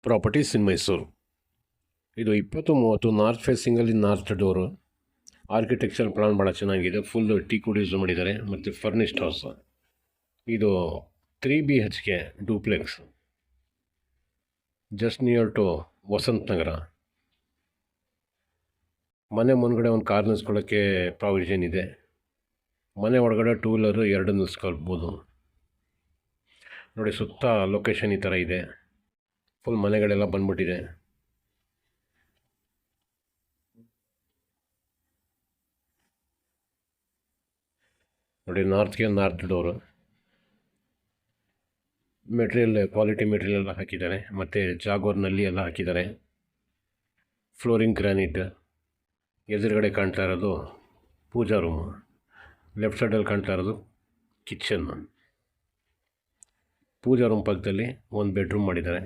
Properties ಇನ್ ಮೈಸೂರು. ಇದು 20-30 north ಫೇಸಿಂಗಲ್ಲಿ north door. Architecture plan ಭಾಳ ಚೆನ್ನಾಗಿದೆ. ಫುಲ್ಲು ಟೀಕ್ವುಡ್ ಯೂಸ್ ಮಾಡಿದ್ದಾರೆ ಮತ್ತು ಫರ್ನಿಶ್ಡ್ ಹೌಸ್. ಇದು 3 BHK duplex, just near to Vasantha Nagar. ಮನೆ ಮುಂದ್ಗಡೆ ಒಂದು ಕಾರ್ ನಿಲ್ಸ್ಕೊಳ್ಳೋಕ್ಕೆ ಪ್ರಾವಿಷನ್ ಇದೆ. ಮನೆ ಒಳಗಡೆ 2 ವೀಲರು 2 ನಿಲ್ಸ್ಕೊಳ್ಬೋದು. ನೋಡಿ, ಸುತ್ತ ಲೊಕೇಶನ್ ಈ ಥರ ಇದೆ. ಫುಲ್ ಮನೆಗಳೆಲ್ಲ ಬಂದ್ಬಿಟ್ಟಿದೆ. ನೋಡಿ, ನಾರ್ತ್ ಡೋರು. ಕ್ವಾಲಿಟಿ ಮೆಟೀರಿಯಲ್ ಎಲ್ಲ ಹಾಕಿದ್ದಾರೆ. ಮತ್ತು ಜಾಗೋರ್ನಲ್ಲಿ ಎಲ್ಲ ಹಾಕಿದ್ದಾರೆ. Flooring granite. ಎದುರುಗಡೆ ಕಾಣ್ತಾ ಇರೋದು ಪೂಜಾ ರೂಮು. ಲೆಫ್ಟ್ ಸೈಡಲ್ಲಿ ಕಾಣ್ತಾ ಇರೋದು ಕಿಚನ್. ಪೂಜಾ ರೂಮ್ ಪಕ್ಕದಲ್ಲಿ ಒಂದು ಬೆಡ್ರೂಮ್ ಮಾಡಿದ್ದಾರೆ.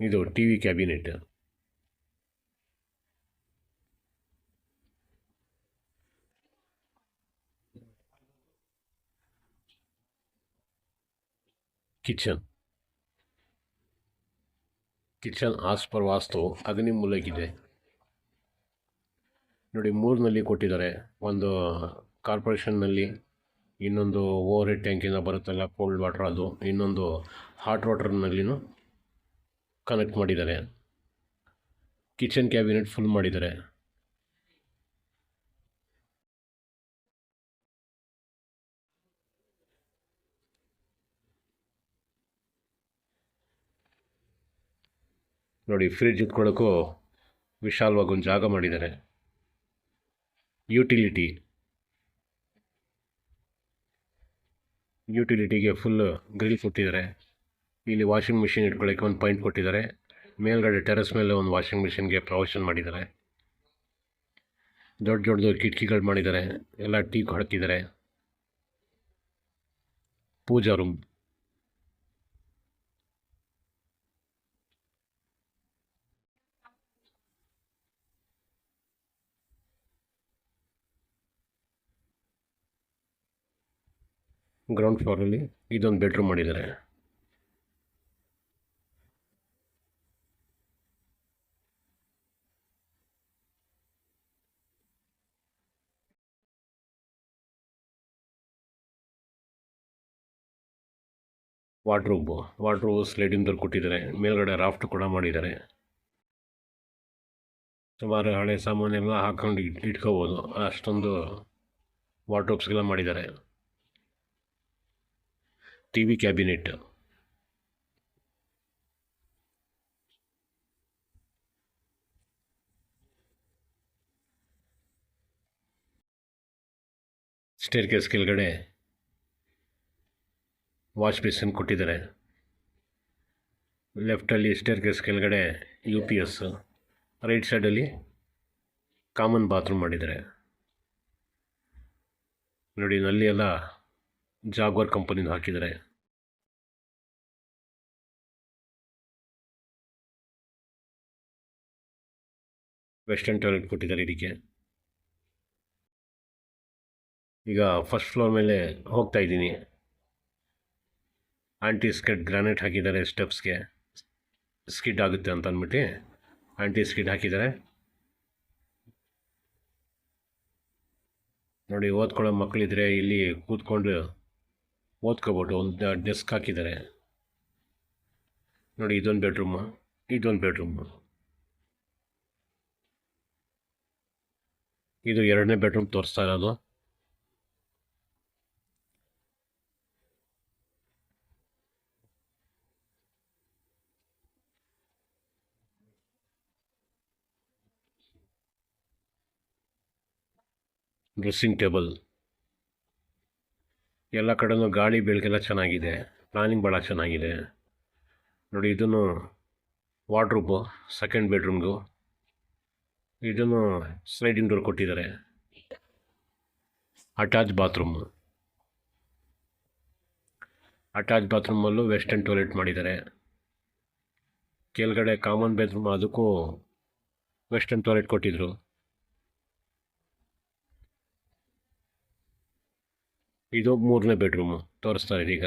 ಇದು TV cabinet. Kitchen as per vastu ಅಗ್ನಿ ಮೂಲೆಗಿದೆ. ನೋಡಿ, 3 ನಲ್ಲಿ ಕೊಟ್ಟಿದ್ದಾರೆ. ಒಂದು ಕಾರ್ಪೊರೇಷನ್ನಲ್ಲಿ, ಇನ್ನೊಂದು ಓವರ್ ಹೆಡ್ ಟ್ಯಾಂಕಿಂದ ಬರುತ್ತಲ್ಲ ಕೋಲ್ಡ್ ವಾಟರ್, ಅದು. ಇನ್ನೊಂದು ಹಾಟ್ ವಾಟರ್ನಲ್ಲಿನೂ ಕನೆಕ್ಟ್ ಮಾಡಿದ್ದಾರೆ. ಕಿಚನ್ ಕ್ಯಾಬಿನೆಟ್ ಫುಲ್ ಮಾಡಿದ್ದಾರೆ. ನೋಡಿ, ಫ್ರಿಜ್ ಇಟ್ಕೊಳ್ಳೋಕ್ಕೂ ವಿಶಾಲವಾಗಿ ಒಂದು ಜಾಗ ಮಾಡಿದ್ದಾರೆ. ಯುಟಿಲಿಟಿಗೆ ಫುಲ್ ಗ್ರಿಲ್ ಕೊಟ್ಟಿದ್ದಾರೆ. ಇಲ್ಲಿ ವಾಷಿಂಗ್ ಮಿಷಿನ್ ಇಟ್ಕೊಳ್ಳೋಕ್ಕೆ ಒಂದು ಪಾಯಿಂಟ್ ಕೊಟ್ಟಿದ್ದಾರೆ. ಮೇಲ್ಗಡೆ ಟೆರೆಸ್ ಮೇಲೆ ಒಂದು ವಾಷಿಂಗ್ ಮಿಷಿನ್ಗೆ ಪ್ರೊವಿಷನ್ ಮಾಡಿದ್ದಾರೆ. ದೊಡ್ಡ ಕಿಟಕಿಗಳು ಮಾಡಿದ್ದಾರೆ. ಎಲ್ಲ ಟೀಕ್ ಹಾಕಿದ್ದಾರೆ. ಪೂಜಾ ರೂಮ್. ಗ್ರೌಂಡ್ ಫ್ಲೋರಲ್ಲಿ ಇದೊಂದು ಬೆಡ್ರೂಮ್ ಮಾಡಿದ್ದಾರೆ. ವಾರ್ಡ್ರೋಬ್ ಸ್ಲೈಡಿಂಗ್ ಡೋರ್ ಕೊಟ್ಟಿದ್ದಾರೆ. ಮೇಲ್ಗಡೆ ರಾಫ್ಟ್ ಕೂಡ ಮಾಡಿದ್ದಾರೆ. ಸುಮಾರು ಹಳೆ ಸಾಮಾನೆಲ್ಲ ಹಾಕೊಂಡು ಇಟ್ಕೋಬೋದು, ಅಷ್ಟೊಂದು ವಾರ್ಡ್ರೋಬ್ಸ್ಗೆಲ್ಲ ಮಾಡಿದ್ದಾರೆ. TV cabinet. ಸ್ಟೇರ್ ಕೇಸ್ ಕೆಳಗಡೆ ವಾಶ್ ಬೇಸಿನ್ ಕೊಟ್ಟಿದ್ದಾರೆ. ಲೆಫ್ಟಲ್ಲಿ ಸ್ಟೇರ್ ಕೇಸ್ ಕೆಳಗಡೆ UPS. ರೈಟ್ ಸೈಡಲ್ಲಿ ಕಾಮನ್ ಬಾತ್ರೂಮ್ ಮಾಡಿದ್ದಾರೆ. ನೋಡಿ, ನಲ್ಲಿ ಎಲ್ಲ ಜಾಗ್ವಾರ್ ಕಂಪನಿದು ಹಾಕಿದ್ದಾರೆ. ವೆಸ್ಟರ್ನ್ ಟಾಯ್ಲೆಟ್ ಕೊಟ್ಟಿದ್ದಾರೆ ಇದಕ್ಕೆ. ಈಗ ಫಸ್ಟ್ ಫ್ಲೋರ್ ಮೇಲೆ ಹೋಗ್ತಾ ಇದ್ದೀನಿ. ಆಂಟಿ ಸ್ಕಿಡ್ ಗ್ರಾನೈಟ್ ಹಾಕಿದ್ದಾರೆ. ಸ್ಟೆಪ್ಸ್ಗೆ ಸ್ಕಿಡ್ ಆಗುತ್ತೆ ಅಂತ ಅಂದ್ಬಿಟ್ಟು ಆಂಟಿ ಸ್ಕಿಡ್ ಹಾಕಿದ್ದಾರೆ. ನೋಡಿ, ಓದ್ಕೊಳ್ಳೋ ಮಕ್ಕಳಿದ್ರೆ ಇಲ್ಲಿ ಕೂತ್ಕೊಂಡು ಓದ್ಕೋಬೋದು. ಒಂದು ಡೆಸ್ಕ್ ಹಾಕಿದ್ದಾರೆ. ನೋಡಿ, ಇದೊಂದು ಬೆಡ್ರೂಮು. ಇದು 2ನೇ ಬೆಡ್ರೂಮ್ ತೋರಿಸ್ತಾ ಇರೋದು. Dressing table. ಎಲ್ಲ ಕಡೆಯೂ ಗಾಳಿ ಬೆಳಕೆಲ್ಲ ಚೆನ್ನಾಗಿದೆ. ಪ್ಲಾನಿಂಗ್ ಭಾಳ ಚೆನ್ನಾಗಿದೆ. ನೋಡಿ, ಇದನ್ನು ವಾರ್ಡ್ರೋಬು ಸೆಕೆಂಡ್ ಬೆಡ್ರೂಮ್ಗೂ. ಇದನ್ನು ಸ್ಲೈಡಿಂಗ್ ಡೋರ್ ಕೊಟ್ಟಿದ್ದಾರೆ. ಅಟ್ಯಾಚ್ ಬಾತ್ರೂಮಲ್ಲೂ ವೆಸ್ಟರ್ನ್ ಟಾಯ್ಲೆಟ್ ಮಾಡಿದ್ದಾರೆ. ಕೆಳಗಡೆ ಕಾಮನ್ ಬೆಡ್ರೂಮ್, ಅದಕ್ಕೂ ವೆಸ್ಟರ್ನ್ ಟಾಯ್ಲೆಟ್ ಕೊಟ್ಟಿದ್ರು. ಇದು 3ನೇ ಬೆಡ್ರೂಮು ತೋರಿಸ್ತಾ ಇದೆ ಈಗ.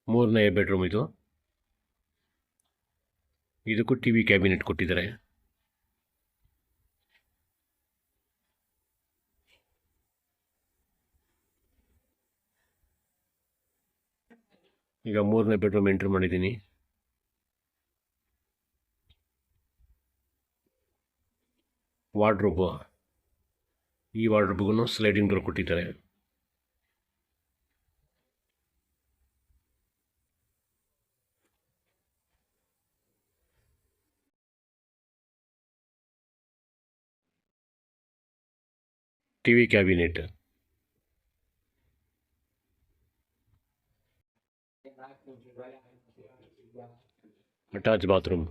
ಮೂರನೇ ಬೆಡ್ರೂಮ್ ಇದು. ಇದಕ್ಕೂ ಟಿ ವಿ ಕ್ಯಾಬಿನೆಟ್ ಕೊಟ್ಟಿದ್ದಾರೆ. ಈಗ ಮೂರನೇ ಬೆಡ್ರೂಮ್ ಎಂಟ್ರ್ ಮಾಡಿದ್ದೀನಿ. ವಾರ್ಡ್ರೋಬು, ಈ ವಾರ್ಡ್ರೋಬ್ಗೂ ಸ್ಲೈಡಿಂಗ್ ಡೋರ್ ಕೊಟ್ಟಿದ್ದಾರೆ. T V cabinet, attach bathroom.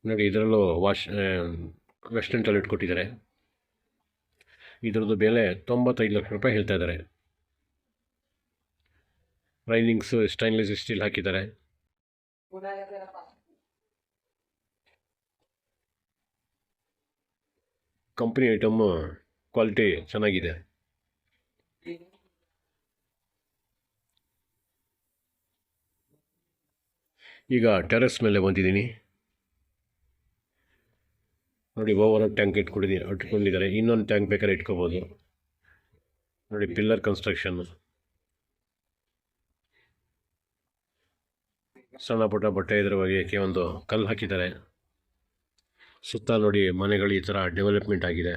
ನೋಡಿ, ಇದರಲ್ಲೂ ವೆಸ್ಟರ್ನ್ ಟಾಯ್ಲೆಟ್ ಕೊಟ್ಟಿದ್ದಾರೆ. ಇದರದ್ದು ಬೆಲೆ 95 ಲಕ್ಷ ರೂಪಾಯಿ ಹೇಳ್ತಾ ಇದ್ದಾರೆ. ರೈನಿಂಗ್ಸು ಸ್ಟೈನ್ಲೆಸ್ ಸ್ಟೀಲ್ ಹಾಕಿದ್ದಾರೆ. ಕಂಪ್ನಿ ಐಟಮ್ಮು ಕ್ವಾಲಿಟಿ ಚೆನ್ನಾಗಿದೆ. ಈಗ ಟೆರೆಸ್ ಮೇಲೆ ಬಂದಿದ್ದೀನಿ. ನೋಡಿ, ಓವರ್ ಟ್ಯಾಂಕ್ ಇಟ್ಕೊಂಡಿದ್ದಾರೆ. ಇನ್ನೊಂದು ಟ್ಯಾಂಕ್ ಬೇಕಾದ್ರೆ ಇಟ್ಕೋಬೋದು. ನೋಡಿ, ಪಿಲ್ಲರ್ ಕನ್ಸ್ಟ್ರಕ್ಷನ್, ಸಣ್ಣ ಪುಟ್ಟ ಬಟ್ಟೆ ಇದ್ರ ಒಗೆಯೋಕ್ಕೆ ಒಂದು ಕಲ್ಲು ಹಾಕಿದ್ದಾರೆ. ಸುತ್ತ ನೋಡಿ, ಮನೆಗಳು ಈ ಥರ ಡೆವಲಪ್ಮೆಂಟ್ ಆಗಿದೆ.